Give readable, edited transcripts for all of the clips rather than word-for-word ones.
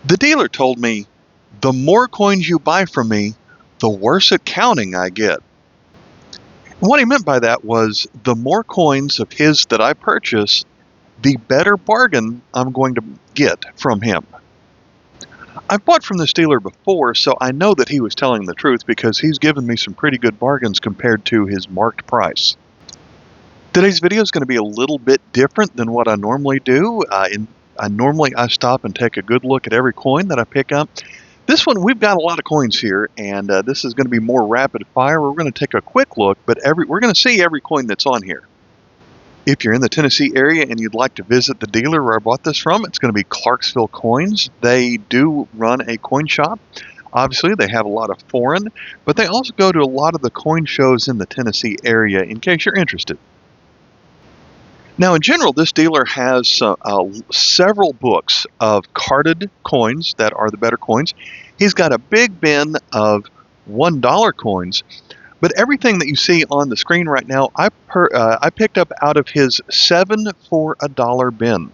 The dealer told me, the more coins you buy from me, the worse at counting I get. And what he meant by that was the more coins of his that I purchase, the better bargain I'm going to get from him. I've bought from this dealer before, so I know that he was telling the truth because he's given me some pretty good bargains compared to his marked price. Today's video is going to be a little bit different than what I normally do. Normally I stop and take a good look at every coin that I pick up. This one, we've got a lot of coins here, and this is going to be more rapid fire. We're going to take a quick look, but we're going to see every coin that's on here. If you're in the Tennessee area and you'd like to visit the dealer where I bought this from, it's going to be Clarksville Coins. They do run a coin shop. Obviously, they have a lot of foreign, but they also go to a lot of the coin shows in the Tennessee area in case you're interested. Now, in general, this dealer has several books of carded coins that are the better coins. He's got a big bin of $1 coins, but everything that you see on the screen right now, I picked up out of his 7 for $1 bin.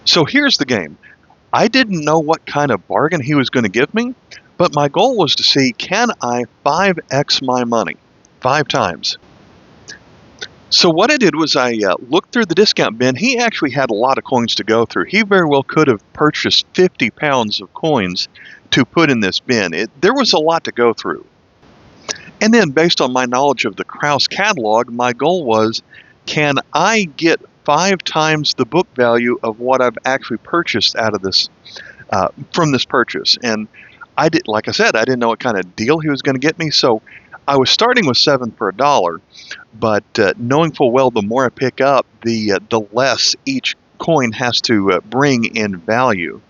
So here's the game. I didn't know what kind of bargain he was going to give me, but my goal was to see, can I 5x my money 5 times? So what I did was I looked through the discount bin. He actually had a lot of coins to go through. He very well could have purchased 50 pounds of coins to put in this bin. There was a lot to go through. And then based on my knowledge of the Kraus catalog, my goal was, can I get 5 times the book value of what I've actually purchased out of this, from this purchase? And like I said, I didn't know what kind of deal he was going to get me, so I was starting with 7 for $1, but knowing full well the more I pick up, the less each coin has to bring in value.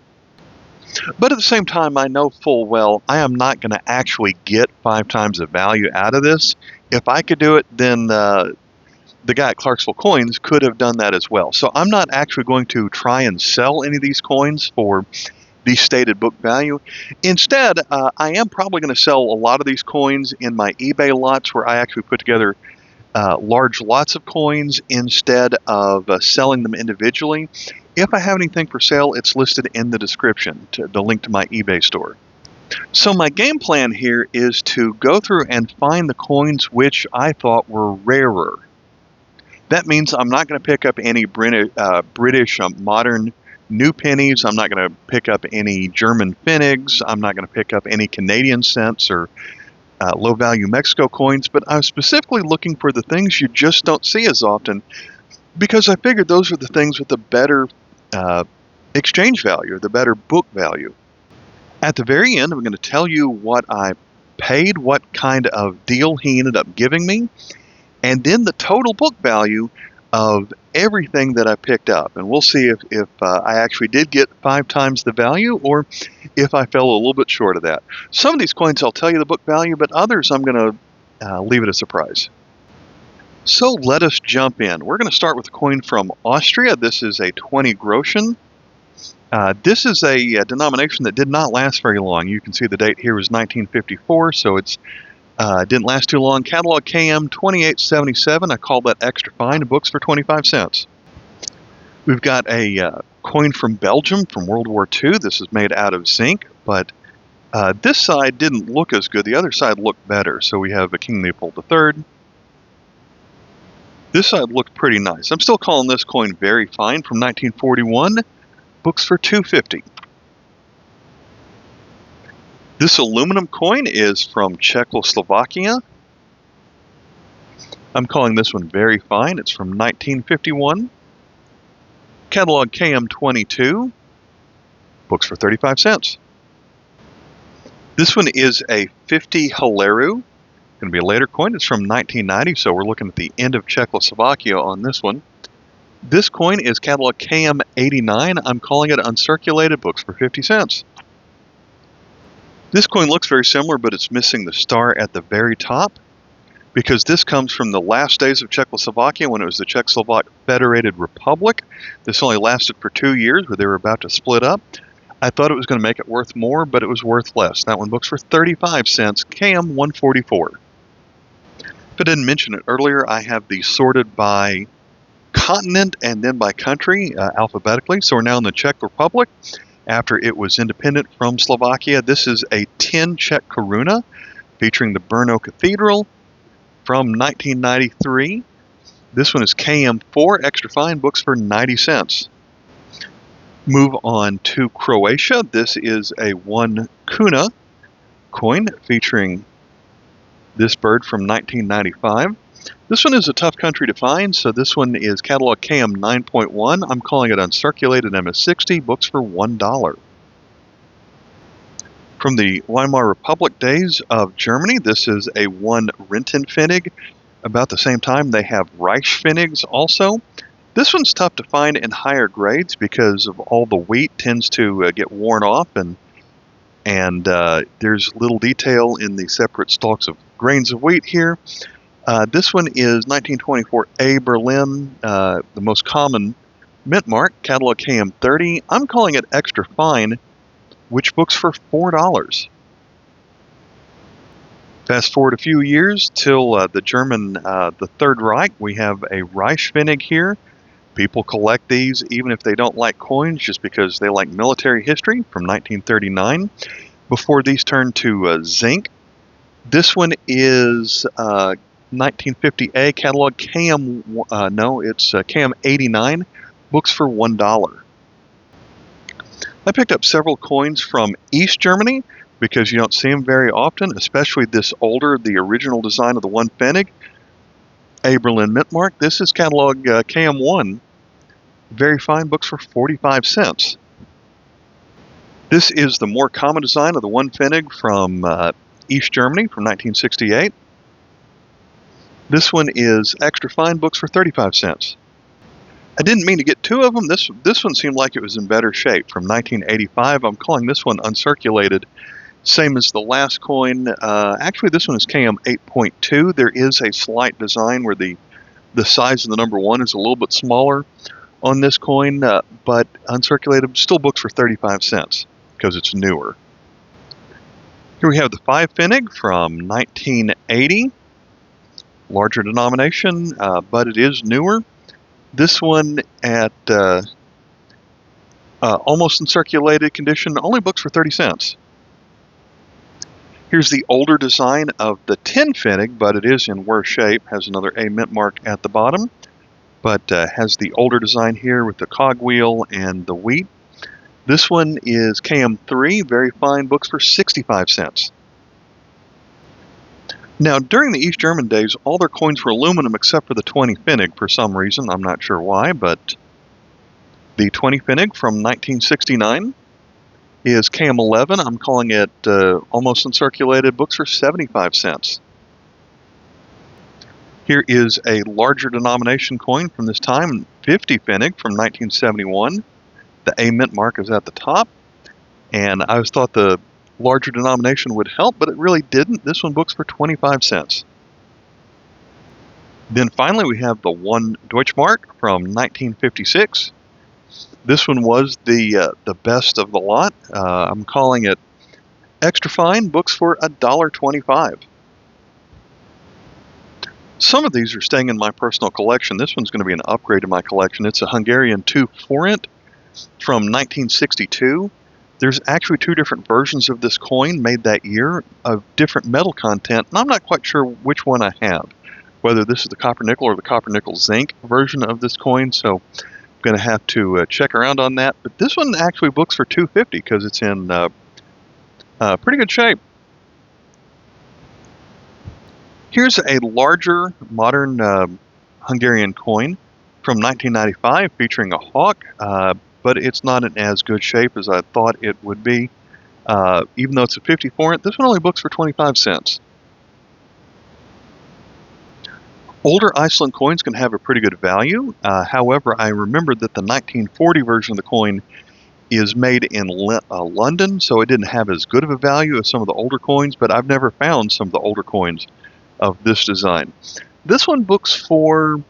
But at the same time, I know full well I am not going to actually get 5 times the value out of this. If I could do it, then the guy at Clarksville Coins could have done that as well. So I'm not actually going to try and sell any of these coins for the stated book value. Instead, I am probably going to sell a lot of these coins in my eBay lots where I actually put together large lots of coins instead of selling them individually. If I have anything for sale, it's listed in the description, the link to my eBay store. So my game plan here is to go through and find the coins which I thought were rarer. That means I'm not going to pick up any British modern new pennies. I'm not going to pick up any German pfennigs. I'm not going to pick up any Canadian cents or low-value Mexico coins, but I was specifically looking for the things you just don't see as often because I figured those are the things with the better exchange value, or the better book value. At the very end, I'm going to tell you what I paid, what kind of deal he ended up giving me, and then the total book value of everything that I picked up. And we'll see if I actually did get 5 times the value or if I fell a little bit short of that. Some of these coins I'll tell you the book value, but others I'm going to leave it a surprise. So let us jump in. We're going to start with a coin from Austria. This is a 20 Groschen. This is a denomination that did not last very long. You can see the date here was 1954, so it's didn't last too long. Catalog KM 2877. I call that extra fine. Books for 25 cents. We've got a coin from Belgium from World War II. This is made out of zinc, but this side didn't look as good. The other side looked better. So we have a King Leopold III. This side looked pretty nice. I'm still calling this coin very fine from 1941. Books for $2.50. This aluminum coin is from Czechoslovakia. I'm calling this one very fine. It's from 1951. Catalog KM22. Books for 35 cents. This one is a 50 Haleru. Going to be a later coin. It's from 1990, so we're looking at the end of Czechoslovakia on this one. This coin is catalog KM89. I'm calling it uncirculated. Books for 50 cents. This coin looks very similar, but it's missing the star at the very top because this comes from the last days of Czechoslovakia when it was the Czechoslovak Federated Republic. This only lasted for 2 years where they were about to split up. I thought it was going to make it worth more, but it was worth less. That one books for 35 cents, KM 144. If I didn't mention it earlier, I have these sorted by continent and then by country alphabetically. So we're now in the Czech Republic. after it was independent from Slovakia. This is a tin Czech koruna featuring the Brno Cathedral from 1993. This one is KM4 extra fine, books for 90 cents. Move on to Croatia. This is a 1 kuna coin featuring this bird from 1995. This one is a tough country to find, so this one is catalog KM 9.1. I'm calling it uncirculated MS60, books for $1. From the Weimar Republic days of Germany, this is a 1 Rentenpfennig. About the same time, they have Reichspfennigs also. This one's tough to find in higher grades because of all the wheat tends to get worn off, and there's little detail in the separate stalks of grains of wheat here. This one is 1924 A Berlin, the most common mint mark, catalog KM30. I'm calling it extra fine, which books for $4. Fast forward a few years till the German, the Third Reich. We have a Reichspfennig here. People collect these even if they don't like coins, just because they like military history from 1939. Before these turned to zinc. This one is 1950A catalog KM. It's KM 89. Books for $1. I picked up several coins from East Germany because you don't see them very often, especially this older, the original design of the 1 Pfennig. A Berlin mint mark. This is catalog KM1. Very fine, books for 45 cents. This is the more common design of the 1 Pfennig from East Germany from 1968. This one is extra fine, books for 35 cents. I didn't mean to get 2 of them. This one seemed like it was in better shape from 1985. I'm calling this one uncirculated. Same as the last coin. Actually, this one is KM 8.2. There is a slight design where the size of the number 1 is a little bit smaller on this coin, but uncirculated, still books for 35 cents because it's newer. Here we have the 5 Pfennig from 1980. Larger denomination, but it is newer. This one at almost uncirculated condition, only books for 30 cents. Here's the older design of the 10 Pfennig, but it is in worse shape. Has another A mint mark at the bottom, but has the older design here with the cogwheel and the wheat. This one is KM3, very fine, books for 65 cents. Now, during the East German days, all their coins were aluminum except for the 20 Pfennig for some reason. I'm not sure why, but the 20 Pfennig from 1969 is KM11. I'm calling it almost uncirculated, books for 75 cents. Here is a larger denomination coin from this time, 50 Pfennig from 1971. The A mint mark is at the top, and I always thought the larger denomination would help, but it really didn't. This one books for 25 cents. Then finally we have the 1 Deutschmark from 1956. This one was the best of the lot. I'm calling it extra fine, books for $1.25. Some of these are staying in my personal collection. This one's going to be an upgrade to my collection. It's a Hungarian 2 forint from 1962. There's actually 2 different versions of this coin made that year of different metal content, and I'm not quite sure which one I have, whether this is the copper nickel or the copper nickel zinc version of this coin, so I'm going to have to check around on that. But this one actually books for $2.50 because it's in pretty good shape. Here's a larger modern Hungarian coin from 1995 featuring a hawk, but it's not in as good shape as I thought it would be. Even though it's a 50 forint, this one only books for 25 cents. Older Iceland coins can have a pretty good value. However, I remembered that the 1940 version of the coin is made in London, so it didn't have as good of a value as some of the older coins, but I've never found some of the older coins of this design. This one books for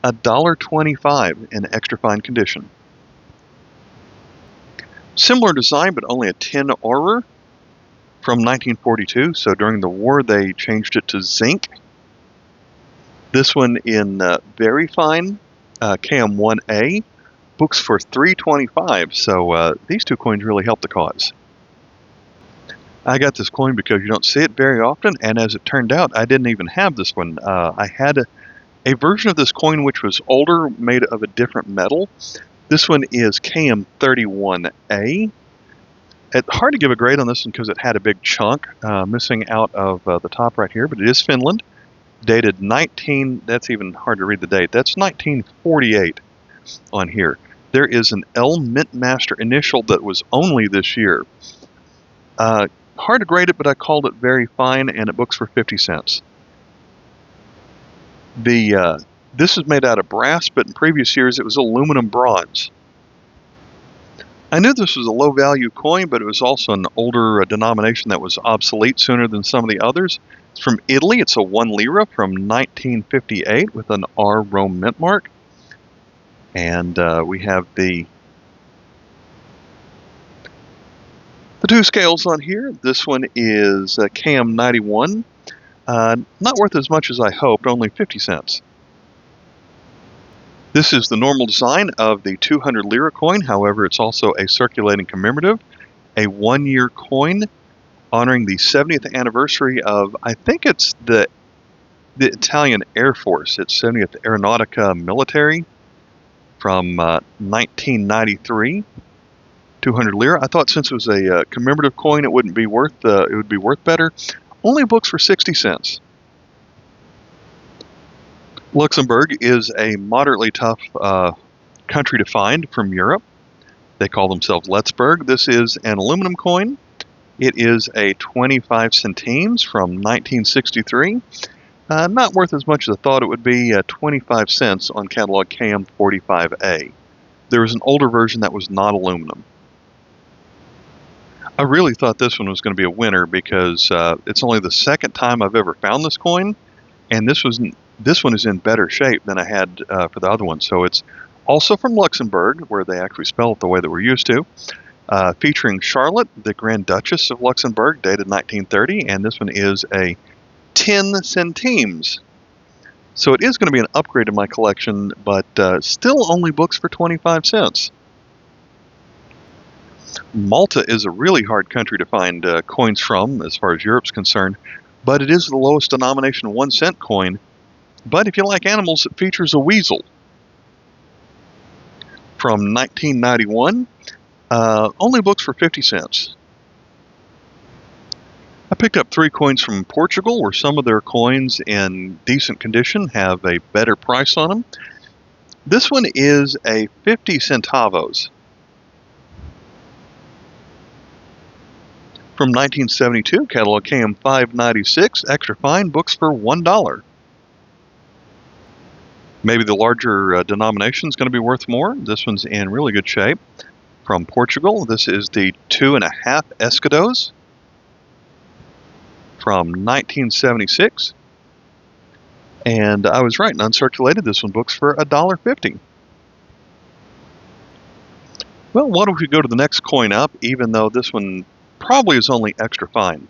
$1.25 in extra fine condition. Similar design, but only a tin aura from 1942, so during the war they changed it to zinc. This one in very fine, KM1A, books for $3.25, so these two coins really help the cause. I got this coin because you don't see it very often, and as it turned out, I didn't even have this one. I had a version of this coin which was older, made of a different metal. This one is KM31A. It's hard to give a grade on this one because it had a big chunk missing out of the top right here, but it is Finland. Dated that's even hard to read the date. That's 1948 on here. There is an L Mint Master initial that was only this year. Hard to grade it, but I called it very fine, and it books for 50 cents. This is made out of brass, but in previous years it was aluminum bronze. I knew this was a low-value coin, but it was also an older denomination that was obsolete sooner than some of the others. It's from Italy. It's a 1 lira from 1958 with an R Rome mint mark. And we have the two scales on here. This one is KM91. Not worth as much as I hoped, only 50 cents. This is the normal design of the 200 lira coin. However, it's also a circulating commemorative, a 1-year coin honoring the 70th anniversary of, I think it's the Italian Air Force. It's 70th Aeronautica Military from 1993. 200 lira. I thought since it was a commemorative coin, it would be worth better. Only books for 60 cents. Luxembourg is a moderately tough country to find from Europe. They call themselves Letzburg. This is an aluminum coin. It is a 25 centimes from 1963. Not worth as much as I thought it would be, 25 cents on catalog KM45A. There was an older version that was not aluminum. I really thought this one was going to be a winner because it's only the second time I've ever found this coin, and this one is in better shape than I had for the other one. So it's also from Luxembourg, where they actually spell it the way that we're used to, featuring Charlotte, the Grand Duchess of Luxembourg, dated 1930, and this one is a 10 centimes. So it is going to be an upgrade in my collection, but still only books for 25 cents. Malta is a really hard country to find coins from as far as Europe's concerned, but it is the lowest denomination 1 cent coin. But if you like animals, it features a weasel. From 1991, only books for 50 cents. I picked up 3 coins from Portugal, where some of their coins in decent condition have a better price on them. This one is a 50 centavos. From 1972, catalog KM596, extra fine, books for $1. Maybe the larger denomination is going to be worth more. This one's in really good shape. From Portugal, this is the 2.5 escudos from 1976. And I was right, and uncirculated, this one books for $1.50. Well, why don't we go to the next coin up, even though this one probably is only extra fine,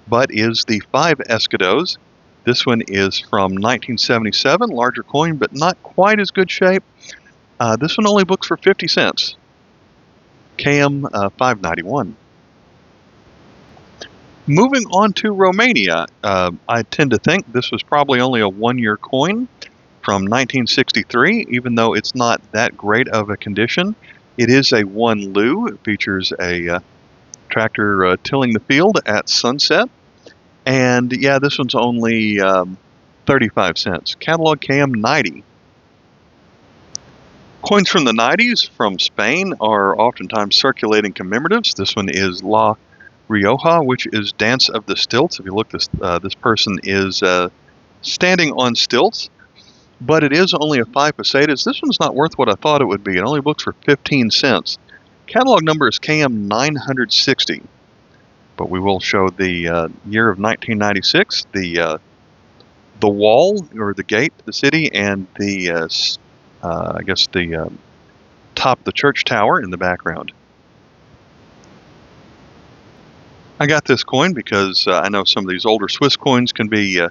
but is the 5 escudos. This one is from 1977, larger coin, but not quite as good shape. This one only books for 50 cents. KM 591. Moving on to Romania, I tend to think this was probably only a 1-year coin from 1963, even though it's not that great of a condition. It is a 1 leu. It features a tractor tilling the field at sunset. And yeah, this one's only 35 cents. Catalog KM90. Coins from the 90s from Spain are oftentimes circulating commemoratives. This one is La Rioja, which is Dance of the Stilts. If you look, this person is standing on stilts, but it is only a 5 pesetas. This one's not worth what I thought it would be. It only books for 15 cents. Catalog number is KM960, but we will show the year of 1996, the wall or the gate to the city, and the I guess the top of the church tower in the background. I got this coin because I know some of these older Swiss coins can be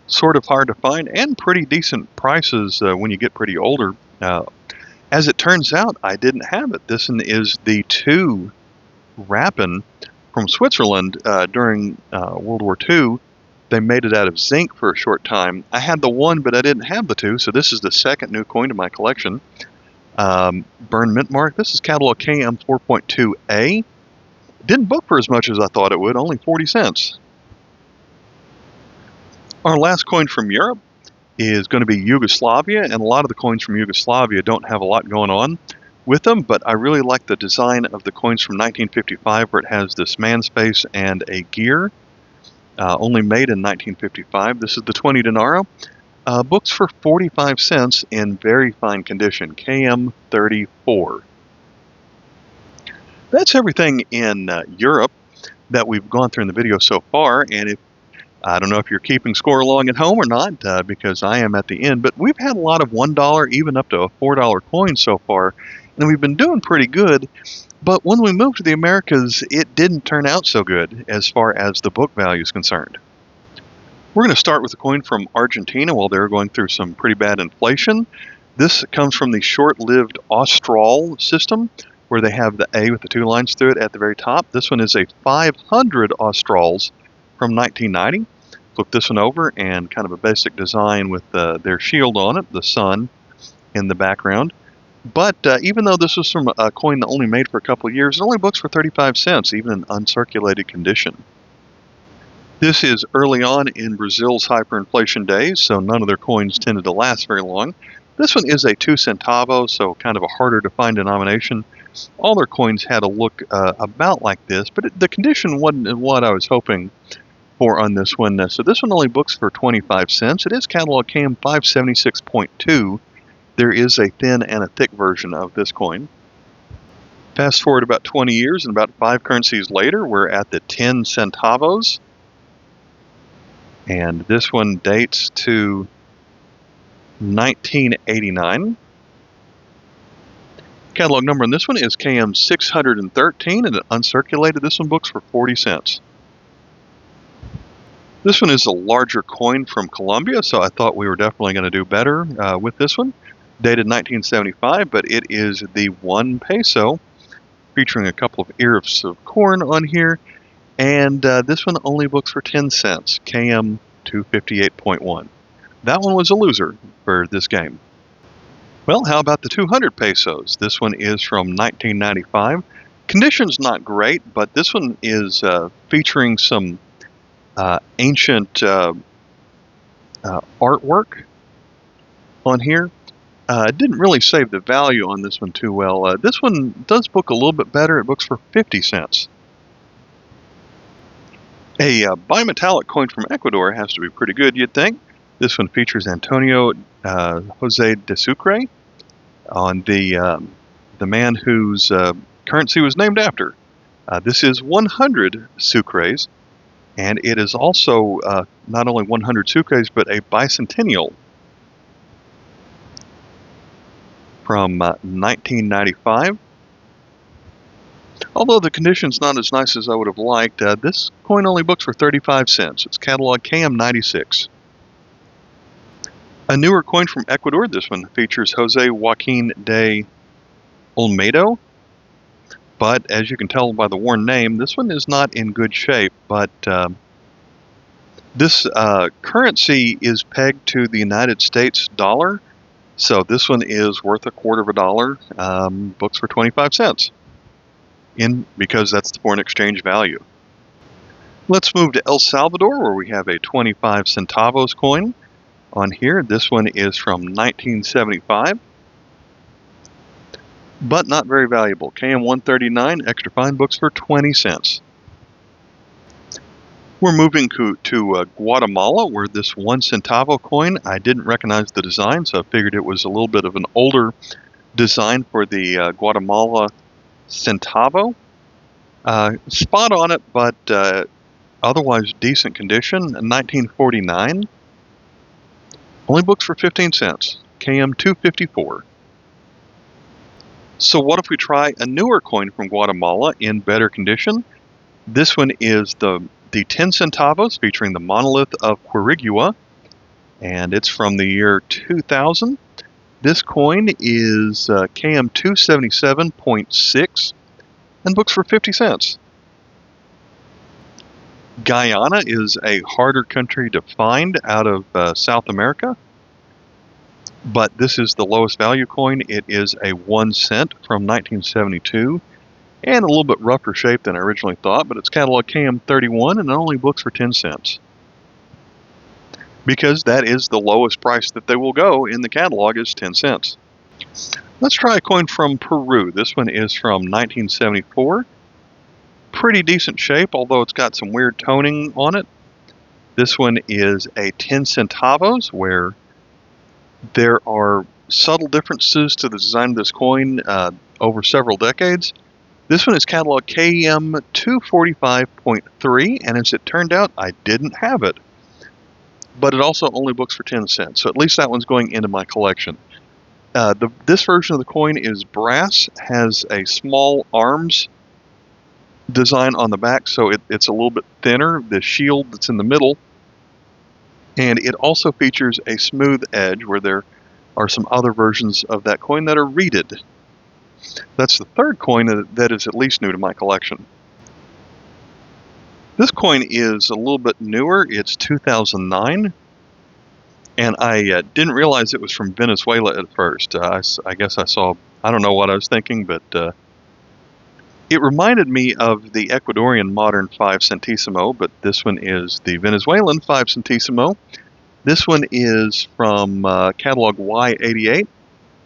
sort of hard to find and pretty decent prices when you get pretty older. As it turns out, I didn't have it. This one is the 2 Rappen from Switzerland during World War II. They made it out of zinc for a short time. I had the 1, but I didn't have the 2, so this is the second new coin to my collection. Burn mint mark. This is catalog KM 4.2A. Didn't book for as much as I thought it would, only 40 cents. Our last coin from Europe is going to be Yugoslavia, and a lot of the coins from Yugoslavia don't have a lot going on with them, but I really like the design of the coins from 1955 where it has this man space and a gear, only made in 1955. This is the 20 Denaro. Books for 45 cents in very fine condition, KM 34. That's everything in Europe that we've gone through in the video so far, and I don't know if you're keeping score along at home or not, because I am at the end, but we've had a lot of $1, even up to a $4 coins so far, and we've been doing pretty good, but when we moved to the Americas, it didn't turn out so good as far as the book value is concerned. We're going to start with a coin from Argentina while they're going through some pretty bad inflation. This comes from the short-lived Austral system, where they have the A with the 2 lines through it at the very top. This one is a 500 Australs from 1990. Flip this one over, and kind of a basic design with their shield on it, the sun in the background. But even though this was from a coin that only made for a couple of years, it only books for 35 cents, even in uncirculated condition. This is early on in Brazil's hyperinflation days, so none of their coins tended to last very long. This one is a 2 centavo, so kind of a harder to find denomination. All their coins had a look about like this, but the condition wasn't what I was hoping for on this one. So this one only books for 25 cents. It is catalog KM 576.2. There is a thin and a thick version of this coin. Fast forward about 20 years, and about 5 currencies later, we're at the 10 centavos. And this one dates to 1989. Catalog number on this one is KM 613, and uncirculated, this one books for 40 cents. This one is a larger coin from Colombia, so I thought we were definitely going to do better with this one. Dated 1975, but it is the 1 peso, featuring a couple of ears of corn on here. And this one only books for 10 cents, KM 258.1. That one was a loser for this game. Well, how about the 200 pesos? This one is from 1995. Condition's not great, but this one is featuring some ancient artwork on here. Didn't really save the value on this one too well. This one does book a little bit better. It books for 50 cents. A bimetallic coin from Ecuador has to be pretty good, you'd think. This one features Antonio Jose de Sucre, on the man whose currency was named after. This is 100 sucres, and it is also not only 100 sucres, but a bicentennial from 1995. Although the condition's not as nice as I would have liked, this coin only books for 35 cents. It's catalog KM 96. A newer coin from Ecuador. This one features Jose Joaquin de Olmedo. But as you can tell by the worn name, this one is not in good shape. But this currency is pegged to the United States dollar. So this one is worth $0.25, books for 25 cents. Because that's the foreign exchange value. Let's move to El Salvador, where we have a 25 centavos coin on here. This one is from 1975, but not very valuable. KM 139, extra fine, books for 20 cents. We're moving to Guatemala, where this 1 centavo coin, I didn't recognize the design, so I figured it was a little bit of an older design for the Guatemala centavo. Spot on it, but otherwise decent condition. 1949. Only books for 15 cents. KM 254. So what if we try a newer coin from Guatemala in better condition? This one is the 10 centavos, featuring the monolith of Quirigua, and it's from the year 2000. This coin is KM 277.6 and books for 50 cents. Guyana is a harder country to find out of South America, but this is the lowest value coin. It is a 1 cent from 1972 and a little bit rougher shape than I originally thought, but it's catalog KM31 and it only books for 10 cents. Because that is the lowest price that they will go in the catalog is 10 cents. Let's try a coin from Peru. This one is from 1974. Pretty decent shape, although it's got some weird toning on it. This one is a 10 centavos, where there are subtle differences to the design of this coin over several decades. This one is catalog KM 245.3, and as it turned out, I didn't have it. But it also only books for 10 cents, so at least that one's going into my collection. This version of the coin is brass, has a small arms design on the back, so it's a little bit thinner, the shield that's in the middle, and it also features a smooth edge where there are some other versions of that coin that are reeded. That's the third coin that is at least new to my collection. This coin is a little bit newer. It's 2009, and I didn't realize it was from Venezuela at first. I guess I saw, I don't know what I was thinking, but it reminded me of the Ecuadorian modern 5 centesimo, but this one is the Venezuelan 5 centesimo. This one is from catalog Y88,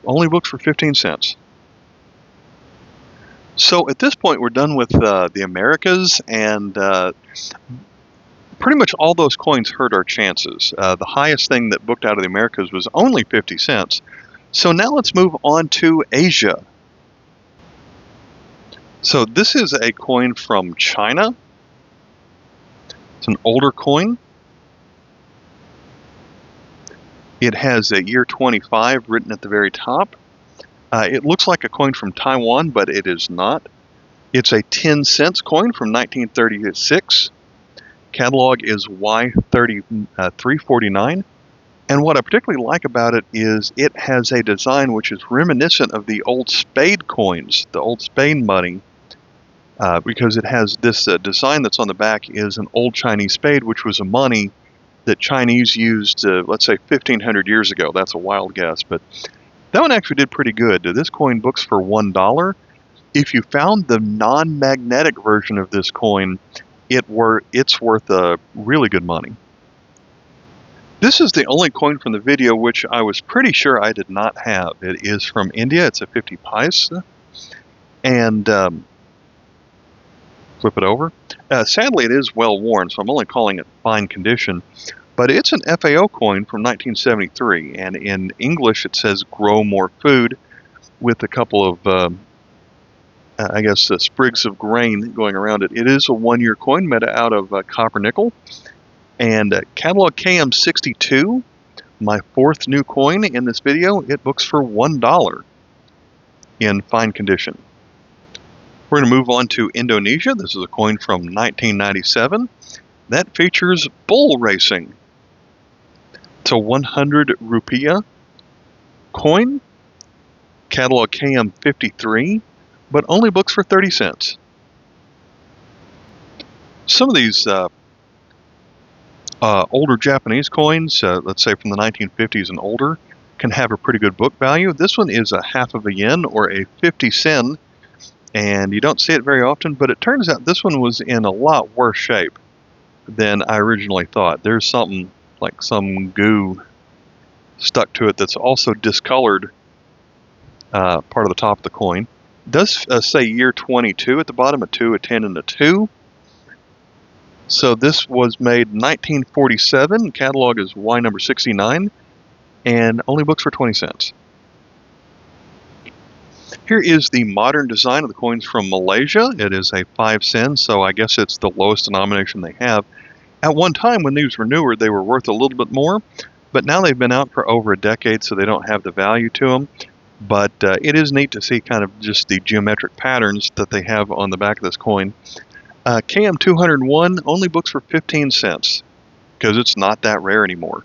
only books for 15 cents. So at this point, we're done with the Americas, and pretty much all those coins hurt our chances. The highest thing that booked out of the Americas was only 50 cents. So now let's move on to Asia. So this is a coin from China. It's an older coin. It has a year 25 written at the very top. It looks like a coin from Taiwan, but it is not. It's a 10 cents coin from 1936. Catalog is Y349. And what I particularly like about it is it has a design which is reminiscent of the old spade coins, the old spade money, because it has this design that's on the back is an old Chinese spade, which was a money that Chinese used, let's say, 1,500 years ago. That's a wild guess, but that one actually did pretty good. This coin books for $1. If you found the non-magnetic version of this coin, it's worth really good money. This is the only coin from the video which I was pretty sure I did not have. It is from India. It's a 50 paisa. And flip it over. Sadly, it is well worn, so I'm only calling it fine condition. But it's an FAO coin from 1973, and in English it says "Grow More Food," with a couple of, sprigs of grain going around it. It is a 1-year coin made out of copper nickel, and catalog KM62, my 4th new coin in this video. It books for $1 in fine condition. We're going to move on to Indonesia. This is a coin from 1997 that features bull racing. It's a 100 rupiah coin, catalog KM53, but only books for 30 cents. Some of these older Japanese coins, let's say from the 1950s and older, can have a pretty good book value. This one is a half of a yen, or a 50 sen, and you don't see it very often, but it turns out this one was in a lot worse shape than I originally thought. There's something like some goo stuck to it that's also discolored part of the top of the coin. It does say year 22 at the bottom, a 2, a 10, and a 2. So this was made 1947, catalog is Y number 69, and only books for 20 cents. Here is the modern design of the coins from Malaysia. It is a 5 sen, so I guess it's the lowest denomination they have. At one time, when these were newer, they were worth a little bit more, but now they've been out for over a decade, so they don't have the value to them. But it is neat to see kind of just the geometric patterns that they have on the back of this coin. KM201 only books for 15 cents, because it's not that rare anymore.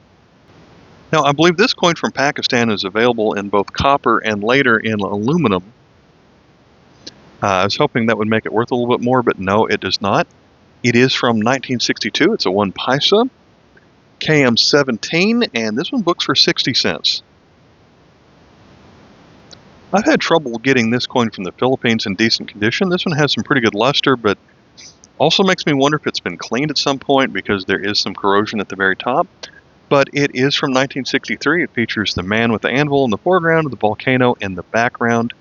Now, I believe this coin from Pakistan is available in both copper and later in aluminum. I was hoping that would make it worth a little bit more, but no, it does not. It is from 1962. It's a 1 paisa, KM17, and this one books for 60 cents. I've had trouble getting this coin from the Philippines in decent condition. This one has some pretty good luster, but also makes me wonder if it's been cleaned at some point because there is some corrosion at the very top. But it is from 1963. It features the man with the anvil in the foreground, the volcano in the background.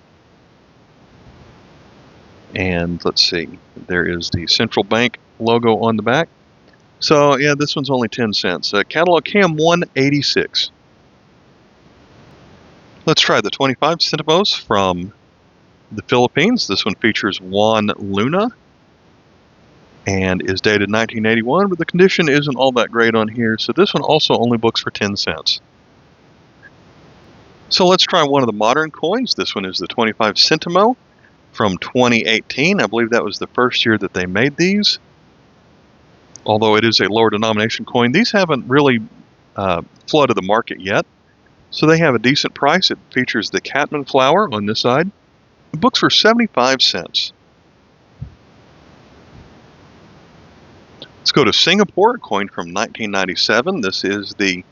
And let's see, there is the central bank logo on the back. So yeah, this one's only 10 cents. Catalog cam 186. Let's try the 25 centavos from the Philippines. This one features Juan Luna and is dated 1981, but the condition isn't all that great on here, so this one also only books for 10 cents. So let's try one of the modern coins. This one is the 25 centimo from 2018. I believe that was the first year that they made these. Although it is a lower denomination coin, these haven't really flooded the market yet. So they have a decent price. It features the Catman flower on this side. It books for 75 cents. Let's go to Singapore, a coin from 1997. This is the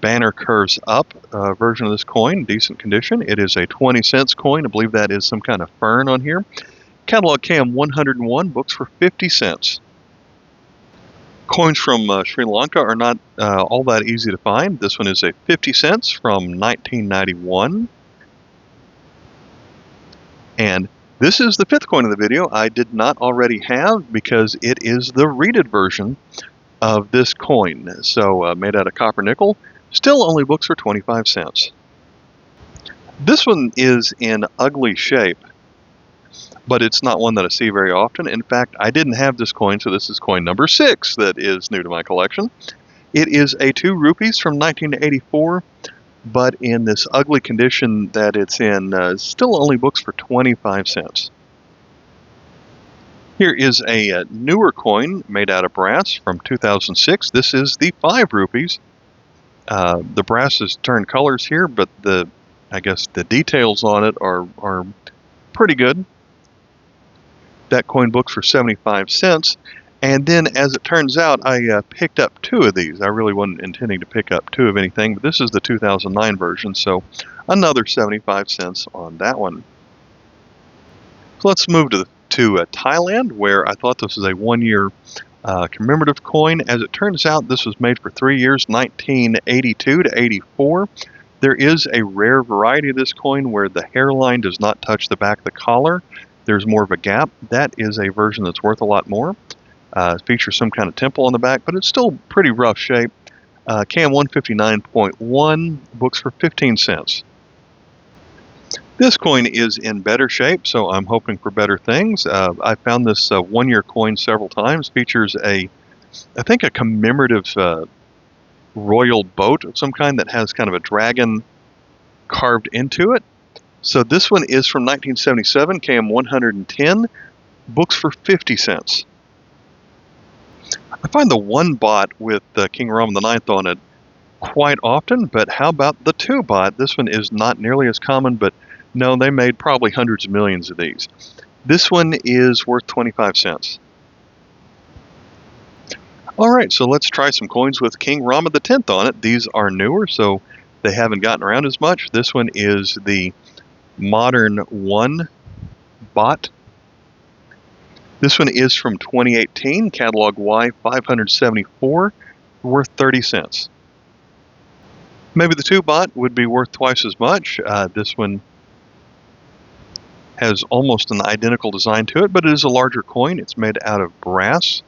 banner curves up version of this coin, decent condition. It is a 20 cents coin. I believe that is some kind of fern on here. Catalog cam 101, books for 50 cents. Coins from Sri Lanka are not all that easy to find. This one is a 50 cents from 1991. And this is the fifth coin of the video I did not already have because it is the reeded version of this coin. So made out of copper nickel, still only books for 25 cents. This one is in ugly shape, but it's not one that I see very often. In fact, I didn't have this coin, so this is coin number 6 that is new to my collection. It is a 2 rupees from 1984. But in this ugly condition that it's in, still only books for 25 cents. Here is a newer coin made out of brass from 2006. This is the 5 rupees. The brass has turned colors here, but I guess the details on it are pretty good. That coin books for 75 cents. And then, as it turns out, I picked up 2 of these. I really wasn't intending to pick up 2 of anything, but this is the 2009 version, so another 75 cents on that one. So let's move to Thailand, where I thought this was a 1-year commemorative coin. As it turns out, this was made for 3 years, 1982 to 84. There is a rare variety of this coin where the hairline does not touch the back of the collar. There's more of a gap. That is a version that's worth a lot more. It features some kind of temple on the back, but it's still pretty rough shape. Cam 159.1, books for 15 cents. This coin is in better shape, so I'm hoping for better things. I found this 1-year coin several times. Features I think a commemorative royal boat of some kind that has kind of a dragon carved into it. So this one is from 1977, Cam 110, books for 50 cents. I find the 1 baht with King Rama IX on it quite often, but how about the 2 baht? This one is not nearly as common, but no, they made probably hundreds of millions of these. This one is worth 25 cents. All right, so let's try some coins with King Rama X on it. These are newer, so they haven't gotten around as much. This one is the modern 1 baht. This one is from 2018, catalog Y574, worth 30 cents. Maybe the 2 baht would be worth twice as much. This one has almost an identical design to it, but it is a larger coin. It's made out of brass.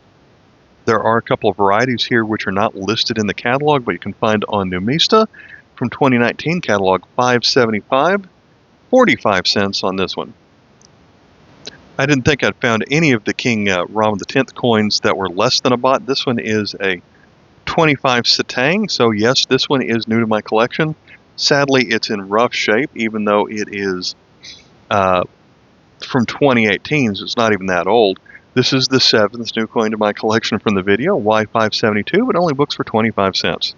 There are a couple of varieties here which are not listed in the catalog, but you can find on Numista from 2019, catalog 575, 45 cents on this one. I didn't think I'd found any of the King Rama X coins that were less than a baht. This one is a 25 satang, so yes, this one is new to my collection. Sadly, it's in rough shape, even though it is from 2018, so it's not even that old. This is the 7th new coin to my collection from the video, Y572, but only books for 25 cents.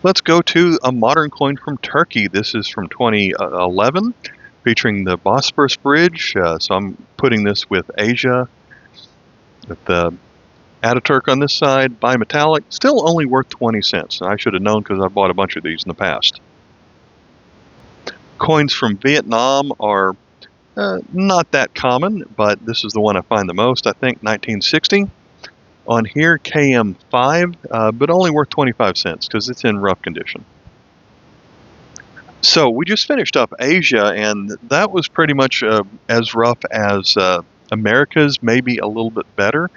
Let's go to a modern coin from Turkey. This is from 2011, featuring the Bosporus Bridge. So I'm putting this with Asia, with the Ataturk on this side, bimetallic, still only worth 20 cents. I should have known because I bought a bunch of these in the past. Coins from Vietnam are not that common, but this is the one I find the most, I think, 1960. On here, KM5, but only worth 25 cents because it's in rough condition. So we just finished up Asia, and that was pretty much as rough as America's, maybe a little bit better.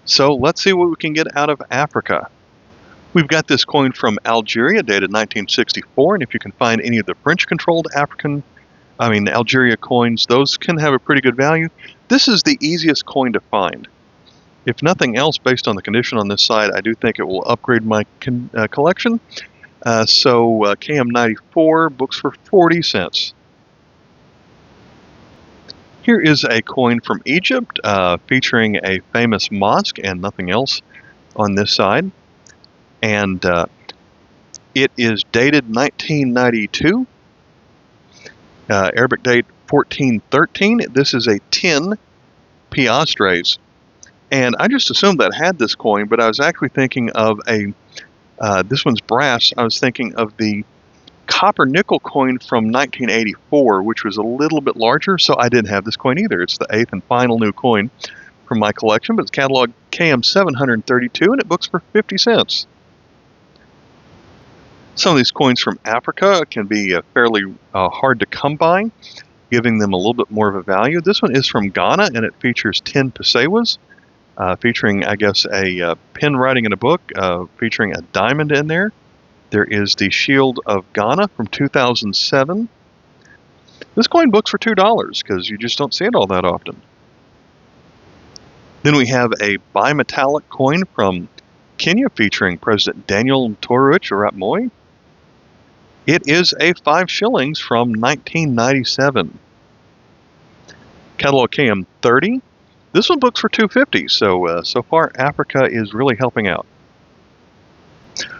So let's see what we can get out of Africa. We've got this coin from Algeria, dated 1964, and if you can find any of the French-controlled Algeria coins, those can have a pretty good value. This is the easiest coin to find. If nothing else, based on the condition on this side, I do think it will upgrade my collection. So KM94, books for 40 cents. Here is a coin from Egypt featuring a famous mosque and nothing else on this side. And it is dated 1992, Arabic date 1413. This is a 10 piastres. And I just assumed that had this coin, but I was actually thinking of this one's brass. I was thinking of the copper nickel coin from 1984, which was a little bit larger, so I didn't have this coin either. It's the 8th and final new coin from my collection, but it's catalog KM732, and it books for 50 cents. Some of these coins from Africa can be fairly hard to come by, giving them a little bit more of a value. This one is from Ghana, and it features 10 pesewas, featuring, I guess, a pen writing in a book, featuring a diamond in there. There is the Shield of Ghana from 2007. This coin books for $2 because you just don't see it all that often. Then we have a bimetallic coin from Kenya featuring President Daniel Toroitich Arap Moi. It is a 5 shillings from 1997. Catalog KM30. This one books for $2.50, so far Africa is really helping out.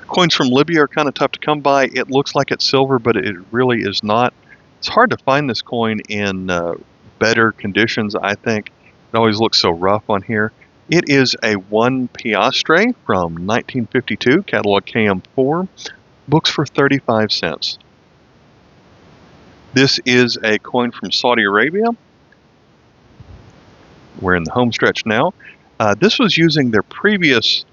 Coins from Libya are kind of tough to come by. It looks like it's silver, but it really is not. It's hard to find this coin in better conditions, I think. It always looks so rough on here. It is a 1 piastre from 1952, catalog KM4, books for 35 cents. This is a coin from Saudi Arabia. We're in the home stretch now. This was using their previous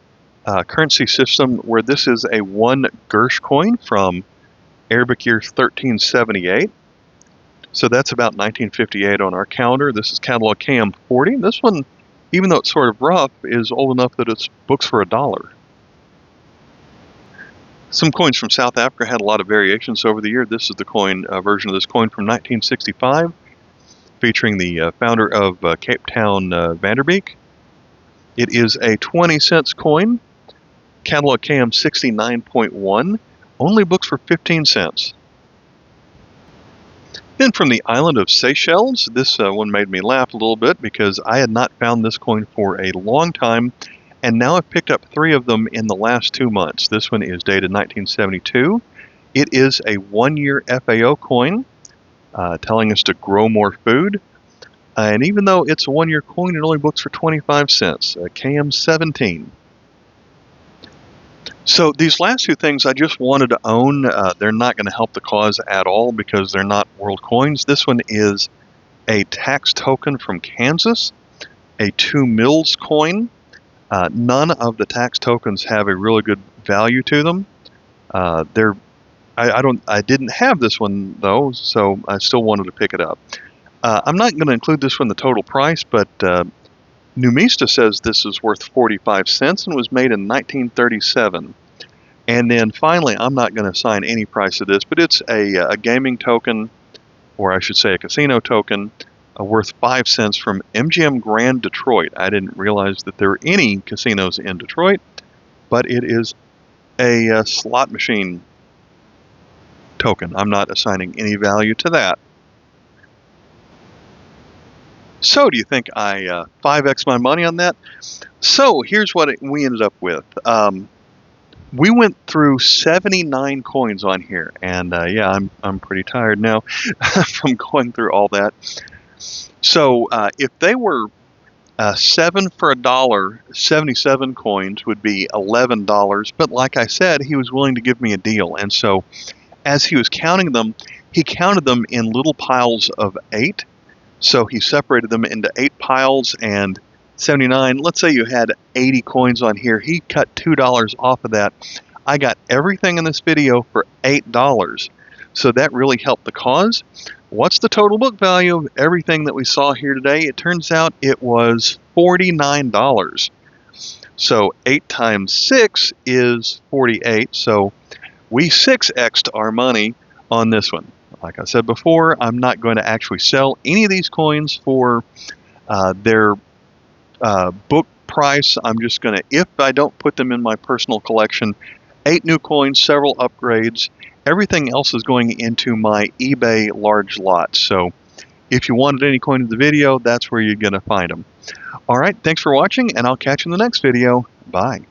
currency system, where this is a 1 Gersh coin from Arabic year 1378. So that's about 1958 on our calendar. This is catalog KM40. This one, even though it's sort of rough, is old enough that it's books for $1. Some coins from South Africa had a lot of variations over the year. This is the coin version of this coin from 1965, featuring the founder of Cape Town, Vanderbeek. It is a 20 cents coin, catalog KM69.1, only books for 15 cents. Then from the island of Seychelles, this one made me laugh a little bit because I had not found this coin for a long time, and now I've picked up 3 of them in the last 2 months. This one is dated 1972. It is a 1-year FAO coin, telling us to grow more food. And even though it's a 1-year coin, it only books for 25 cents, KM17. So these last 2 things I just wanted to own. They're not going to help the cause at all because they're not world coins. This one is a tax token from Kansas, a 2 mils coin. None of the tax tokens have a really good value to them. I didn't have this one though, so I still wanted to pick it up. I'm not going to include this one in the total price, but Numista says this is worth 45 cents and was made in 1937. And then finally, I'm not going to assign any price to this, but it's a gaming token, or I should say a casino token, worth 5 cents from MGM Grand Detroit. I didn't realize that there were any casinos in Detroit, but it is a slot machine token. I'm not assigning any value to that. So do you think I 5x my money on that? So here's what we ended up with. We went through 79 coins on here, and yeah, I'm pretty tired now from going through all that. So if they were 7 for $1, 77 coins would be $11. But like I said, he was willing to give me a deal, and so as he was counting them, he counted them in little piles of 8. So he separated them into 8 piles, and 79, let's say you had 80 coins on here, he cut $2 off of that. I got everything in this video for $8. So that really helped the cause. What's the total book value of everything that we saw here today? It turns out it was $49. So 8 times 6 is 48. So we 6x'd our money on this one. Like I said before, I'm not going to actually sell any of these coins for their book price. I'm just going to, if I don't put them in my personal collection, 8 new coins, several upgrades. Everything else is going into my eBay large lot. So if you wanted any coin in the video, that's where you're going to find them. All right, thanks for watching, and I'll catch you in the next video. Bye.